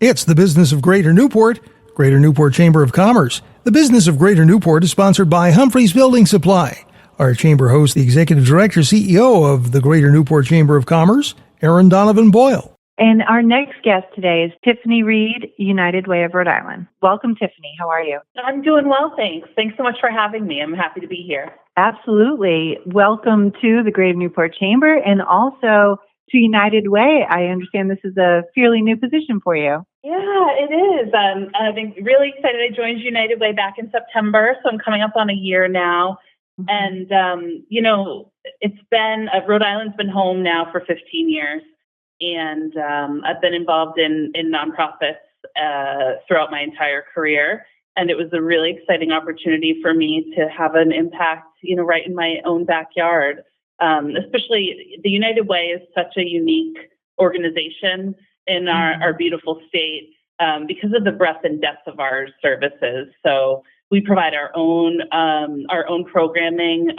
It's the Business of Greater Newport, Greater Newport Chamber of Commerce. The Business of Greater Newport is sponsored by Humphrey's Building Supply. Our chamber hosts the Executive Director, CEO of the Greater Newport Chamber of Commerce, Erin Donovan-Boyle. And our next guest today is Tiffany Reed, United Way of Rhode Island. Welcome, Tiffany. How are you? I'm doing well, thanks. Thanks so much for having me. I'm happy to be here. Absolutely. Welcome to the Greater Newport Chamber and also to United Way. I understand this is a fairly new position for you. Yeah, it is. I've been really excited. I joined United Way back in September, so I'm coming up on a year now. Mm-hmm. And, it's been, Rhode Island's been home now for 15 years. And I've been involved in nonprofits throughout my entire career. And it was a really exciting opportunity for me to have an impact, right in my own backyard. Especially the United Way is such a unique organization in our beautiful state because of the breadth and depth of our services. So we provide our own programming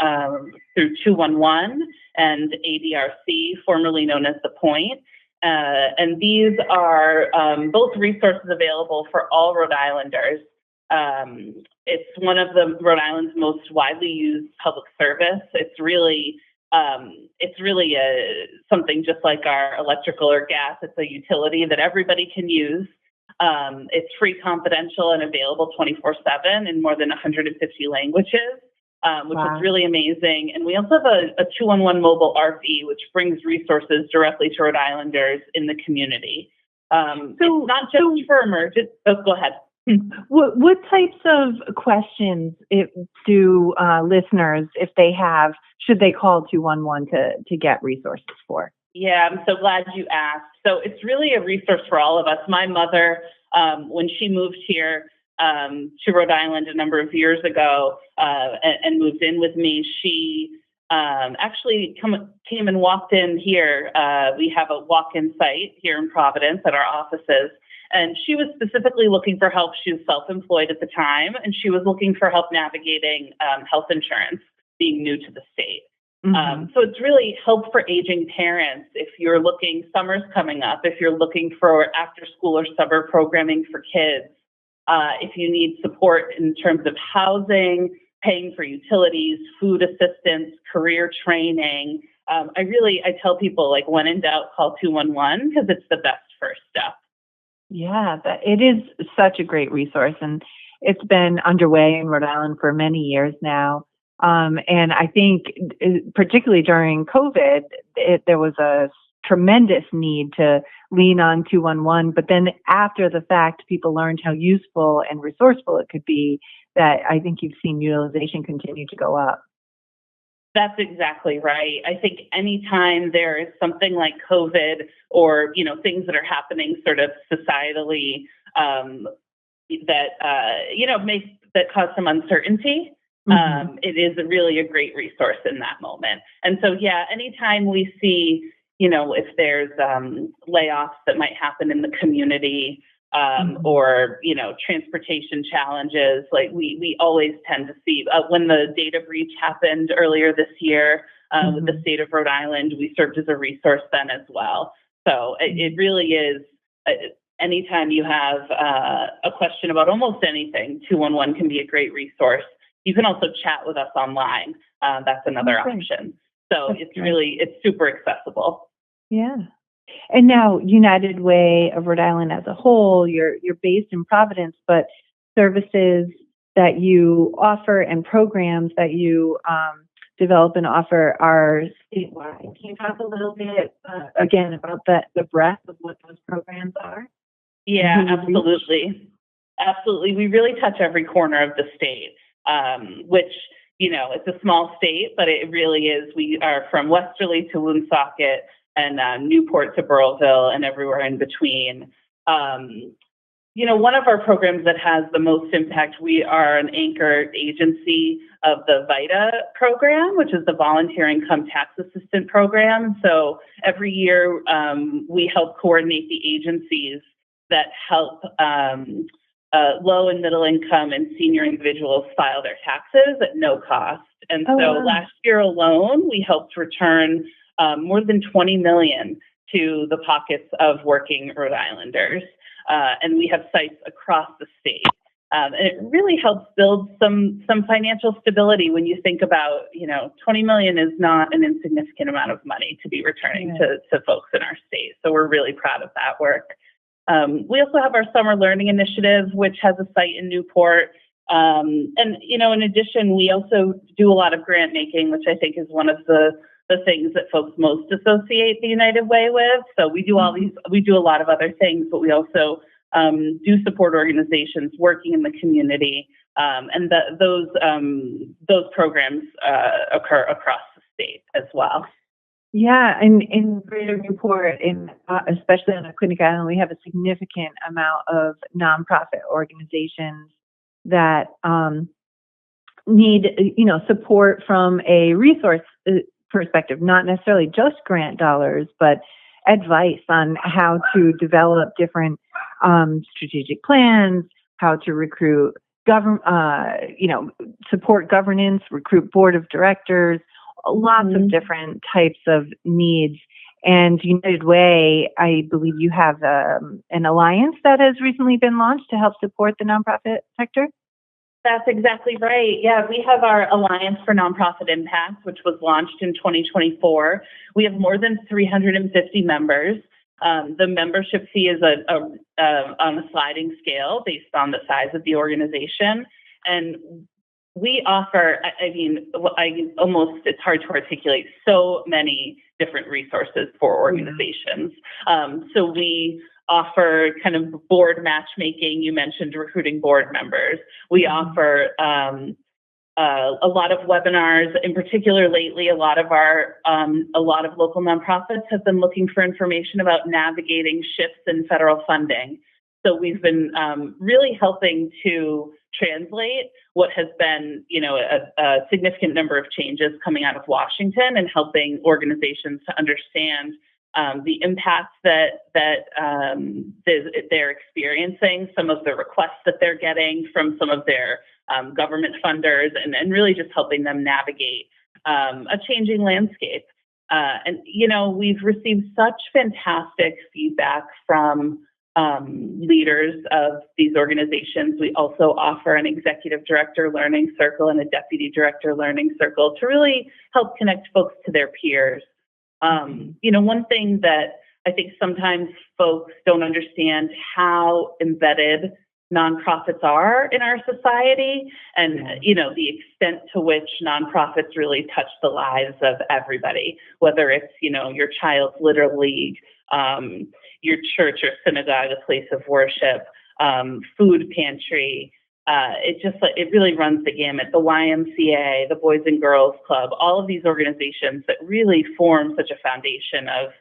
through 211 and ADRC, formerly known as The Point. And these are both resources available for all Rhode Islanders. It's one of the Rhode Island's most widely used public service. It's really something just like our electrical or gas. It's a utility that everybody can use. It's free, confidential, and available 24/7 in more than 150 languages, which is really amazing. And we also have a 211 mobile RV, which brings resources directly to Rhode Islanders in the community. It's not just for emergency. Oh, go ahead. What types of questions do listeners, if they have, should they call 211 to get resources for? Yeah, I'm so glad you asked. So it's really a resource for all of us. My mother, when she moved here to Rhode Island a number of years ago and moved in with me, she actually came and walked in here. We have a walk-in site here in Providence at our offices. And she was specifically looking for help. She was self-employed at the time, and she was looking for help navigating health insurance, being new to the state. Mm-hmm. So it's really help for aging parents. If you're looking, summer's coming up, if you're looking for after-school or summer programming for kids, if you need support in terms of housing, paying for utilities, food assistance, career training, I tell people, like, when in doubt, call 211 because it's the best first step. Yeah, it is such a great resource, and it's been underway in Rhode Island for many years now. And I think particularly during COVID, there was a tremendous need to lean on 211. But then after the fact, people learned how useful and resourceful it could be, that I think you've seen utilization continue to go up. That's exactly right. I think anytime there is something like COVID or, things that are happening sort of societally that cause some uncertainty, it is really a great resource in that moment. And so, anytime we see, if there's layoffs that might happen in the community, or, transportation challenges, like we always tend to see when the data breach happened earlier this year with the state of Rhode Island, we served as a resource then as well. So it really is, anytime you have a question about almost anything, 211 can be a great resource. You can also chat with us online. That's another option. So it's super accessible. Yeah. And now United Way of Rhode Island as a whole, you're based in Providence, but services that you offer and programs that you develop and offer are statewide. Can you talk a little bit, again, about the breadth of what those programs are? Yeah, absolutely. Absolutely. We really touch every corner of the state, which, it's a small state, but it really is. We are from Westerly to Woonsocket and Newport to Burrillville and everywhere in between. One of our programs that has the most impact, we are an anchor agency of the VITA program, which is the Volunteer Income Tax Assistant program. So every year we help coordinate the agencies that help low and middle income and senior individuals file their taxes at no cost. And last year alone, we helped return more than $20 million to the pockets of working Rhode Islanders. and we have sites across the state. And it really helps build some financial stability when you think about, $20 million is not an insignificant amount of money to be returning to folks in our state. So we're really proud of that work. We also have our Summer Learning Initiative, which has a site in Newport. And, in addition, we also do a lot of grant making, which I think is one of the things that folks most associate the United Way with. So we do we do a lot of other things, but we also do support organizations working in the community, and those programs occur across the state as well. Yeah, in Greater Newport, especially on Aquidneck Island, we have a significant amount of nonprofit organizations that need, support from a resource perspective, not necessarily just grant dollars, but advice on how to develop different strategic plans, how to recruit support governance, recruit board of directors, lots of different types of needs. And United Way, I believe you have an alliance that has recently been launched to help support the nonprofit sector. That's exactly right. Yeah, we have our Alliance for Nonprofit Impact, which was launched in 2024. We have more than 350 members. The membership fee is on a sliding scale based on the size of the organization. And we offer, it's hard to articulate so many different resources for organizations. So we offer kind of board matchmaking. You mentioned recruiting board members. We offer a lot of webinars. In particular, lately, a lot of local nonprofits have been looking for information about navigating shifts in federal funding. So we've been really helping to translate what has been, a significant number of changes coming out of Washington, and helping organizations to understand the impacts that they're experiencing, some of the requests that they're getting from some of their government funders, and really just helping them navigate a changing landscape. And we've received such fantastic feedback from leaders of these organizations. We also offer an executive director learning circle and a deputy director learning circle to really help connect folks to their peers. One thing that I think sometimes folks don't understand how embedded nonprofits are in our society, and the extent to which nonprofits really touch the lives of everybody, whether it's your child's Little League, your church or synagogue, a place of worship, food pantry. It really runs the gamut. The YMCA, the Boys and Girls Club, all of these organizations that really form such a foundation of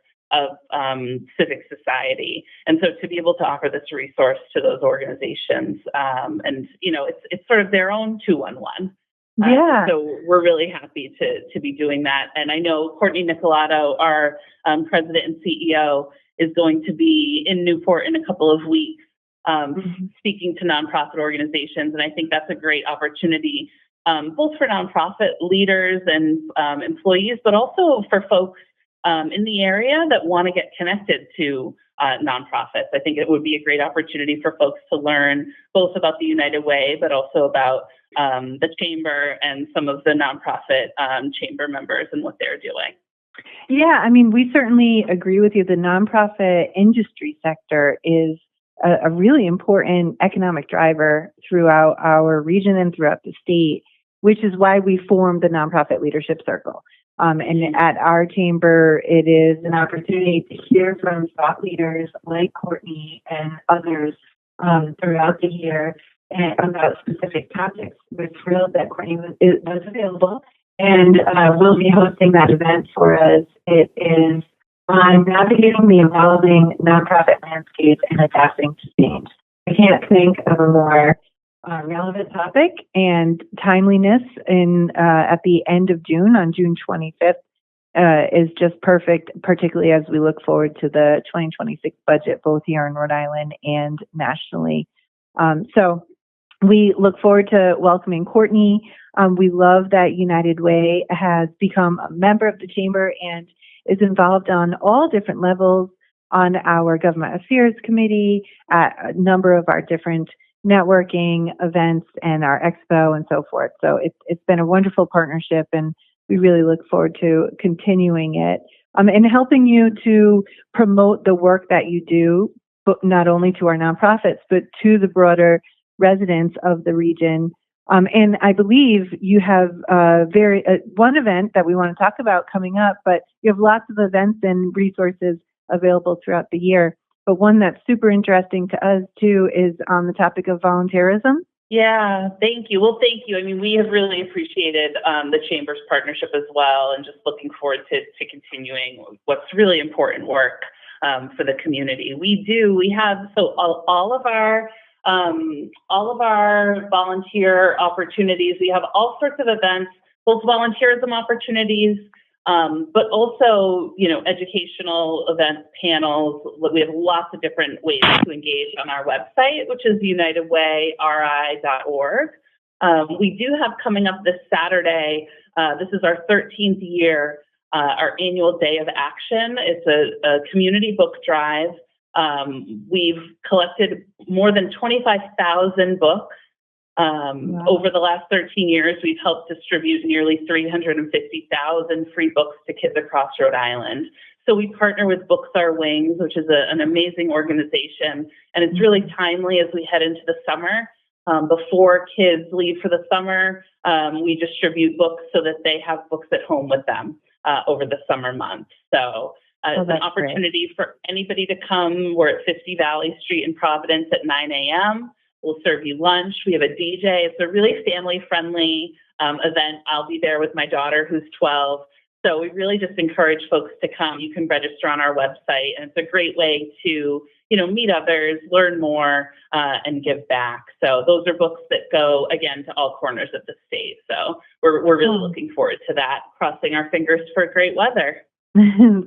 civic society. And so to be able to offer this resource to those organizations, it's sort of their own 2-1-1. Yeah. So we're really happy to be doing that. And I know Courtney Nicolato, our president and CEO, is going to be in Newport in a couple of weeks, speaking to nonprofit organizations. And I think that's a great opportunity, both for nonprofit leaders and employees, but also for folks in the area that want to get connected to nonprofits. I think it would be a great opportunity for folks to learn both about the United Way, but also about the chamber and some of the nonprofit chamber members and what they're doing. Yeah, we certainly agree with you. The nonprofit industry sector is a really important economic driver throughout our region and throughout the state, which is why we formed the Nonprofit Leadership Circle. And at our chamber, it is an opportunity to hear from thought leaders like Courtney and others throughout the year about specific topics. We're thrilled that Courtney was available, and will be hosting that event for us. It is on navigating the evolving nonprofit landscape and adapting to change. I can't think of a more relevant topic, and timeliness at the end of June, on June 25th, is just perfect, particularly as we look forward to the 2026 budget, both here in Rhode Island and nationally. So we look forward to welcoming Courtney. We love that United Way has become a member of the chamber and is involved on all different levels on our government affairs committee, at a number of our different networking events and our expo and so forth. So it's been a wonderful partnership, and we really look forward to continuing it and helping you to promote the work that you do, but not only to our nonprofits, but to the broader residents of the region. And I believe you have one event that we want to talk about coming up, but you have lots of events and resources available throughout the year. But one that's super interesting to us, too, is on the topic of volunteerism. Yeah, thank you. Well, thank you. I mean, we have really appreciated the Chamber's partnership as well, and just looking forward to continuing what's really important work for the community. We have all of our volunteer opportunities. We have all sorts of events, both volunteerism opportunities, but also, educational events, panels. We have lots of different ways to engage on our website, which is unitedwayri.org. We do have coming up this Saturday, this is our 13th year, our annual Day of Action. It's a community book drive. We've collected more than 25,000 books. Wow. Over the last 13 years, we've helped distribute nearly 350,000 free books to kids across Rhode Island. So we partner with Books Are Wings, which is an amazing organization, and it's really timely as we head into the summer. Before kids leave for the summer, we distribute books so that they have books at home with them over the summer months. So it's an opportunity for anybody to come. We're at 50 Valley Street in Providence at 9 a.m. We'll serve you lunch. We have a DJ. It's a really family-friendly event. I'll be there with my daughter, who's 12. So we really just encourage folks to come. You can register on our website, and it's a great way to, meet others, learn more, and give back. So those are books that go, again, to all corners of the state. So we're really looking forward to that, crossing our fingers for great weather.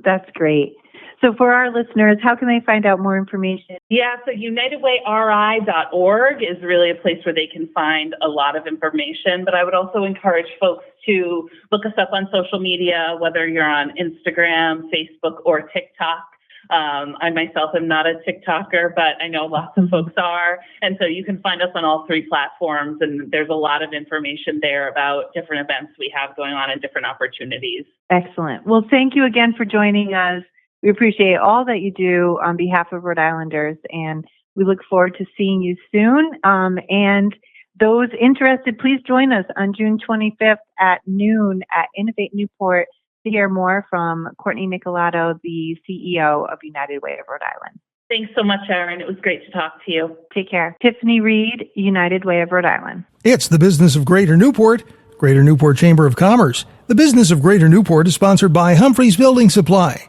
That's great. So for our listeners, how can they find out more information? Yeah, so unitedwayri.org is really a place where they can find a lot of information. But I would also encourage folks to look us up on social media, whether you're on Instagram, Facebook, or TikTok. I myself am not a TikToker, but I know lots of folks are. And so you can find us on all three platforms, and there's a lot of information there about different events we have going on and different opportunities. Excellent. Well, thank you again for joining us. We appreciate all that you do on behalf of Rhode Islanders, and we look forward to seeing you soon. And those interested, please join us on June 25th at noon at Innovate Newport to hear more from Courtney Nicolato, the CEO of United Way of Rhode Island. Thanks so much, Erin. It was great to talk to you. Take care. Tiffany Reed, United Way of Rhode Island. It's the Business of Greater Newport, Greater Newport Chamber of Commerce. The Business of Greater Newport is sponsored by Humphreys Building Supply.